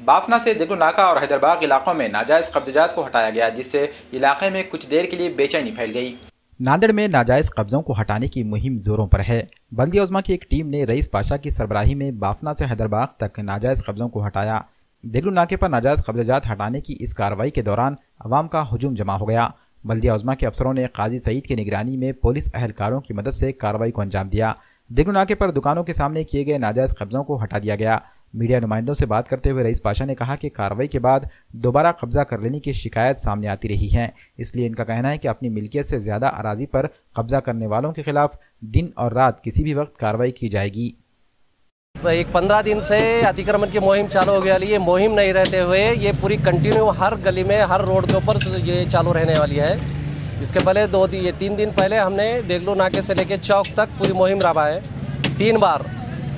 बाफना से देगलू नाका और हैदरबाग इलाकों में नाजायज़ कब्जात को हटाया गया, जिससे इलाके में कुछ देर के लिए बेचैनी फैल गई। नांदेड़ में नाजायज़ कब्जों को हटाने की मुहिम जोरों पर है। बल्दिया उज़्मा की एक टीम ने रईस पाशा की सरबराही में बाफना से हैदरबाग तक नाजायज़ कब्जों को हटाया। देगलू नाके पर नाजायज़ कब्जात हटाने की इस कार्रवाई के दौरान अवाम का हुजूम जमा हो गया। बल्दिया उज़्मा के अफसरों ने काजी सईद की निगरानी में पुलिस अहलकारों की मदद से कार्रवाई को अंजाम दिया। देगलू नाके पर दुकानों के सामने किए गए नाजायज़ कब्जों को हटा दिया गया। मीडिया नुमाइंदों से बात करते हुए रईस पाशा ने कहा कि कार्रवाई के बाद दोबारा कब्जा कर लेने की शिकायत सामने आती रही है, इसलिए इनका कहना है कि अपनी मिल्कियत से ज़्यादा अराजी पर कब्जा करने वालों के खिलाफ दिन और रात किसी भी वक्त कार्रवाई की जाएगी। एक 15 दिन से अतिक्रमण की मुहिम चालू हो गई। ये मुहिम नहीं रहते हुए ये पूरी कंटिन्यू हर गली में हर रोड के ऊपर ये चालू रहने वाली है। इसके पहले 3 दिन पहले हमने देगलू नाके से लेके चौक तक पूरी मुहिम रहा है 3 बार,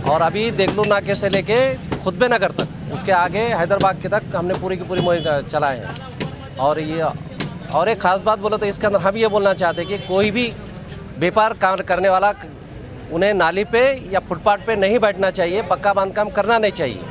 और अभी देगलू नाके से लेके खुतबे नगर तक, उसके आगे हैदरबाग के तक हमने पूरी की पूरी मुहिम चलाए हैं। और एक ख़ास बात बोलो तो इसके अंदर हम ये बोलना चाहते हैं कि कोई भी व्यापार काम करने वाला उन्हें नाली पे या फुटपाथ पे नहीं बैठना चाहिए, पक्का बांधकाम करना नहीं चाहिए।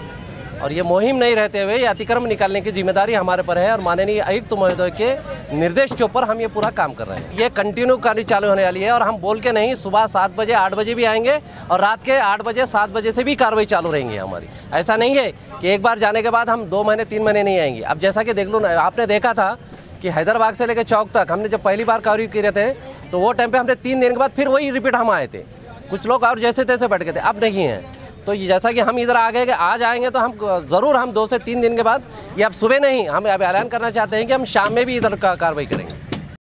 और ये मुहिम नहीं रहते हुए ये अतिक्रमण निकालने की जिम्मेदारी हमारे पर है, और माननीय आयुक्त महोदय के निर्देश के ऊपर हम ये पूरा काम कर रहे हैं। ये कंटिन्यू कार्य चालू होने वाली है, और हम बोल के नहीं, सुबह 7 बजे 8 बजे भी आएंगे और रात के 8 बजे 7 बजे से भी कार्रवाई चालू रहेंगी हमारी। ऐसा नहीं है कि एक बार जाने के बाद हम 2 महीने 3 महीने नहीं आएंगे। अब जैसा कि देख लो, आपने देखा था कि हैदरबाग से लेकर चौक तक हमने जब पहली बार कार्रवाई किए थे तो वो टाइम पे हमने 3 दिन के बाद फिर वही रिपीट हम आए थे। कुछ लोग और जैसे तैसे बैठ गए थे, अब नहीं है। तो जैसा कि हम इधर आ गए कि आज आएंगे तो हम ज़रूर 2 से 3 दिन के बाद, ये अब सुबह नहीं, हम अब ऐलान करना चाहते हैं कि हम शाम में भी इधर का कार्रवाई करेंगे।